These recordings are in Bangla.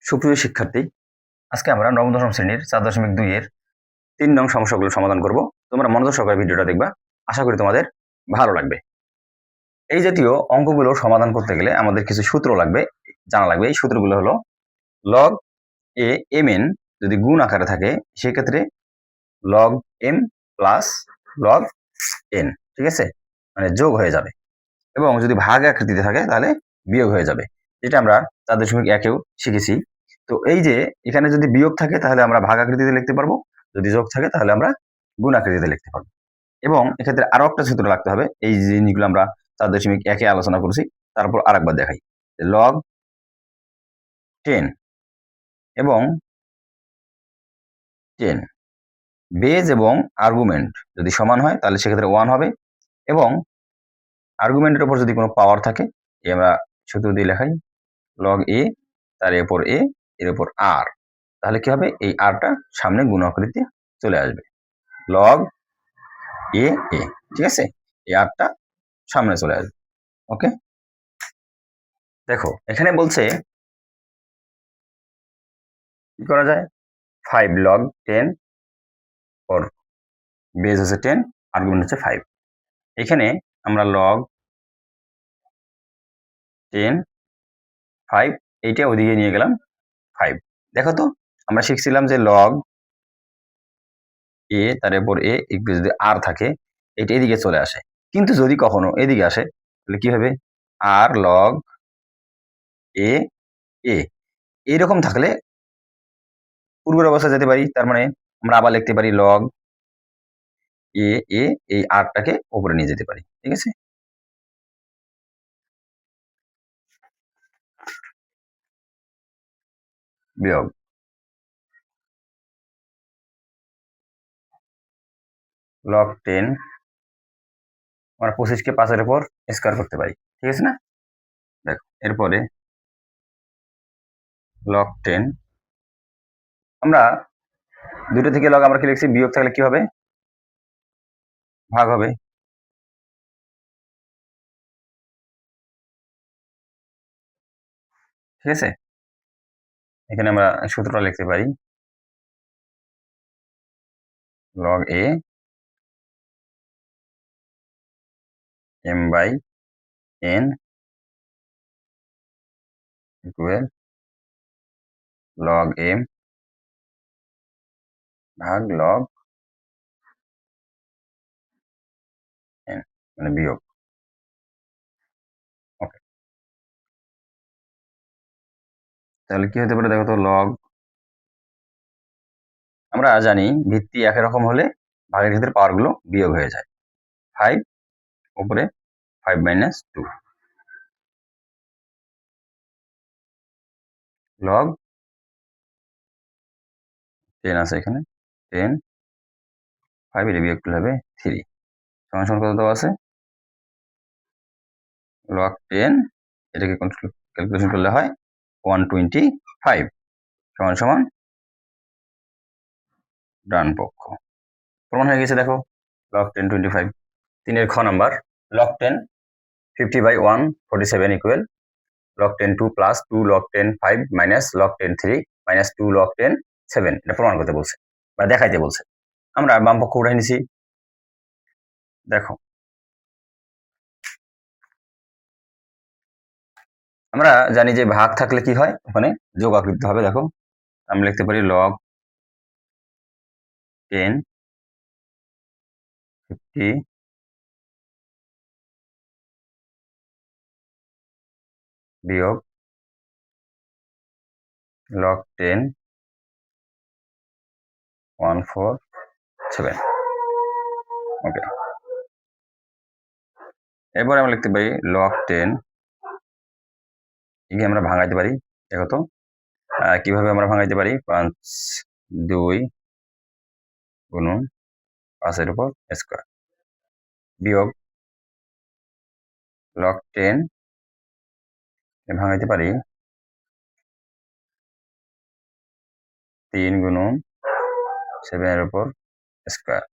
সুপ্রিয় শিক্ষার্থী, আজকে আমরা নবম দশম শ্রেণীর 4.2 এর 3 নং সমস্যাগুলো সমাধান করব। তোমরা মনোযোগ সহকারে ভিডিওটা দেখবা, আশা করি তোমাদের ভালো লাগবে। এই জাতীয় অঙ্কগুলো সমাধান করতে গেলে আমাদের কিছু সূত্র লাগবে, জানা লাগবে। এই সূত্রগুলো হলো log a mn যদি গুণ আকারে থাকে সেক্ষেত্রে log m plus log n, ঠিক আছে, মানে যোগ হয়ে যাবে, এবং যদি ভাগ আকৃতিতে থাকে তাহলে বিয়োগ হয়ে যাবে, যেটা আমরা 4.1-এও শিখেছি। তো এই যে এখানে যদি বিয়োগ থাকে তাহলে আমরা ভাগ আকৃতিতে লিখতে পারবো, যদি যোগ থাকে তাহলে আমরা গুণ আকৃতিতে লিখতে পারবো। এবং এক্ষেত্রে আরো একটা সূত্র লাগতে হবে, এই জিনিসগুলো আমরা 4.1-এ আলোচনা করছি, তারপর আরেকবার দেখাই। log 10 এবং 10 বেজ এবং আর্গুমেন্ট যদি সমান হয় তাহলে সেক্ষেত্রে 1 হবে, এবং আর্গুমেন্টের উপর যদি কোনো পাওয়ার থাকে আমরা সূত্র দিয়ে লেখাই log a, তার উপর a, এর উপর r, তাহলে কি হবে, এই rটা সামনে গুণ আকৃতিতে চলে আসবে, log a a, ঠিক আছে, এই rটা সামনে চলে আসবে। ওকে, দেখো এখানে বলছে কি করা যায়, 5 log 10 ওর বেস হচ্ছে 10, আর্গুমেন্ট হচ্ছে 5। এখানে আমরা log 10 5 এইটা ওদিকে নিয়ে গেলাম 5। দেখো তো আমরা শিখছিলাম যে log a তার উপর a যদি r থাকে এটা এদিকে চলে আসে, কিন্তু যদি কখনো এদিকে আসে তাহলে কি হবে, r log a a এইরকম থাকলে পূর্বের অবস্থায় যেতে পারি, তার মানে আমরা আবার লিখতে পারি log a a, এই rটাকে উপরে নিয়ে যেতে পারি, ঠিক আছে। বিয়োগ log 10 আমরা 25-কে 5-এর উপর স্কয়ার করতে পারি, ঠিক আছে না। দেখো এরপরে log 10 আমরা দুটো থেকে log আমরা কি লিখছি, বিয়োগ থাকলে কি হবে, ভাগ হবে, ঠিক আছে। এখানে আমরা সূত্রটা লিখতে পারি log a m by n equal log m ভাগ log n, মানে বিয়োগ। ওকে, তাহলে কি হতে পারে, দেখো তো log, আমরা জানি ভিত্তি একই রকম হলে ভাগের ক্ষেত্রে পাওয়ার গুলো বিয়োগ হয়ে যায়, 5 উপরে 5 minus 2 log 10 আছে এখানে 10 5 এর বিয়োগ করলে হবে 3 সমান সমান কত দেওয়া আছে, log 10 এটাকে ক্যালকুলেশন করলে হয় 125 সমান সমান ডান পক্ষ, প্রমাণ হয়ে গেছে। দেখো log 10 25, 3 এর খ number log 10 50 by 147 equal log 10 2 plus 2 log 10 5 minus log 10 3 minus 2 log 10 7, এটা প্রমাণ করতে বলছে বা দেখাইতে বলছে। আমরা বাম পক্ষ উঠাই নিছি। দেখো আমরা জানি যে ভাগ থাকলে কি হয়, ওখানে যোগ আকৃতি হবে। দেখো আমরা লিখতে পারি log 10 50 বিয়োগ log 10 147। ওকে, এরপরে আমরা লিখতে পারি log 10 একে আমরা ভাঙাইতে পারি। দেখো তো কিভাবে আমরা ভাঙাইতে পারি, 5 2 গুণন 5-এর উপর স্কয়ার বিয়োগ log 10 ভাঙাইতে পারি 3 গুণন 7-এর উপর স্কয়ার,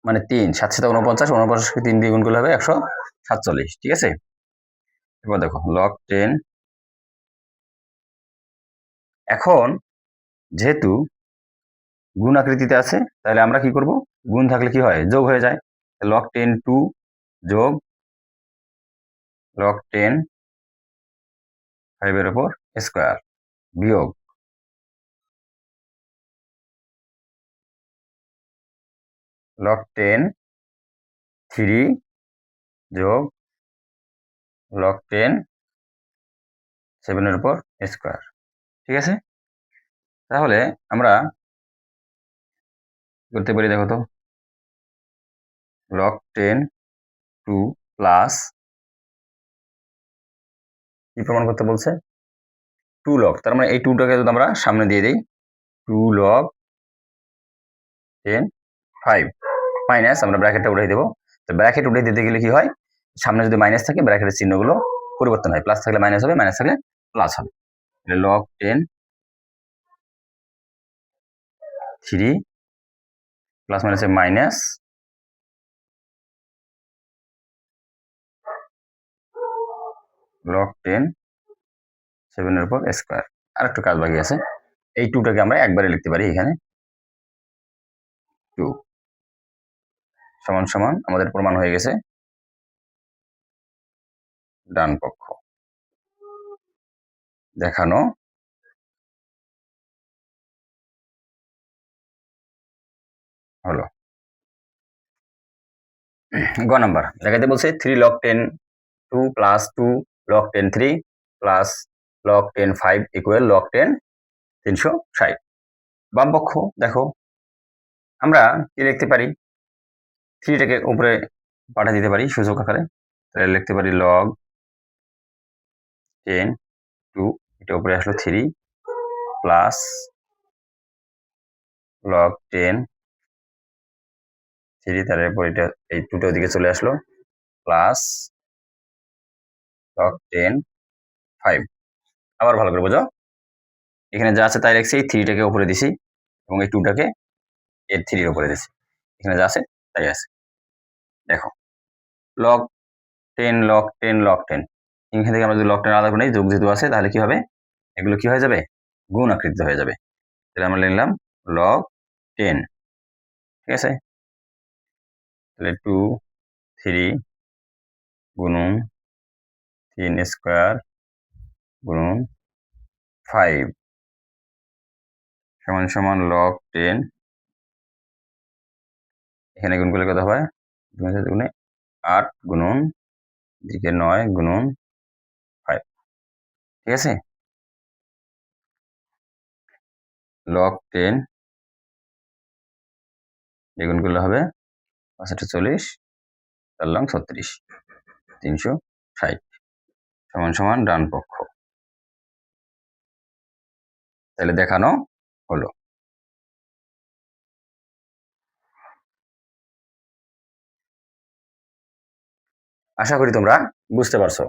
মানে 3 7 7 49, 49কে 3 দিয়ে গুণ করলে হবে 147, ঠিক আছে। এবার দেখো log 10, এখন যেহেতু গুণ আকৃতিতে আছে তাহলে আমরা কি করব, গুণ থাকলে কি হয়, যোগ হয়ে যায়। log 10 2 যোগ log 10 5 এর উপর স্কয়ার বিয়োগ log 10 3 যোগ log 10 7 এর উপর স্কয়ার। ঠিক আছে, তাহলে আমরা করতে পারি, দেখো তো log 10 2 প্লাস কি প্রমাণ করতে বলছে, 2 log, তার মানে এই 2টাকে যদি আমরা সামনে দিয়ে দিই 2 log 10 5 মাইনাস আমরা ব্র্যাকেটটা উঠিয়ে দেবো। তো ব্র্যাকেট উঠিয়ে দিতে গেলে কি হয়, সামনে যদি মাইনাস থাকে ব্র্যাকেটের চিহ্নগুলো পরিবর্তন হয়, প্লাস থাকলে মাইনাস হবে, মাইনাস থাকলে প্লাস হবে। log 10 3 প্লাস মাইনাসে মাইনাস log 10 7 এর উপর স্কয়ার। আর একটু কাজ বাকি আছে, এই 2টাকে আমরা একবারে লিখতে পারি, এখানে 2 সমান সমান আমাদের প্রমাণ হয়ে গেছে ডান পক্ষ দেখানো হলো। গ নাম্বার দেখাতে বলছে 3 log 10 2 plus 2 log 10 3 plus log 10 5 equal log 10 360। বাম পক্ষ দেখো আমরা কি লিখতে পারি, 3টাকে উপরে পাঠিয়ে দিতে পারি সূচক আকারে, তাহলে লিখতে পারি log 10 2 এটা উপরে আসলো 3 প্লাস log 10 3 তারপর এটা এই 2টা ওদিকে চলে আসলো প্লাস log 10 5। আবার ভালো করে বোঝো, এখানে যা আছে তাই লিখছি, এই 3টাকে উপরে দিছি এবং এই 2টাকে এর 3 এর উপরে দিছি, এখানে যা আছে তাই আছে। দেখো log 10 log 10 log 10, এখান থেকে আমরা যদি log 10 আলাদা করে নিই, যোগ যেহেতু আছে তাহলে কি হবে, এগুলো কি হয়ে যাবে, গুণ আকৃতিতে হয়ে যাবে। তাহলে আমরা লিখলাম log 10। ঠিক আছে, তাহলে 2 3 গুণন 3 স্কয়ার গুণন 5 সমান সমান log 10, এখানে গুণ করলে কত হয়, 8 গুণন দিকে 9 গুণন 5। ঠিক আছে, log 10 দ্বিগুণ করলে হবে 5 40 4 36 360 সমান সমান ডান পক্ষ। তাহলে দেখানো হলো। আশা করি তোমরা বুঝতে পারছো।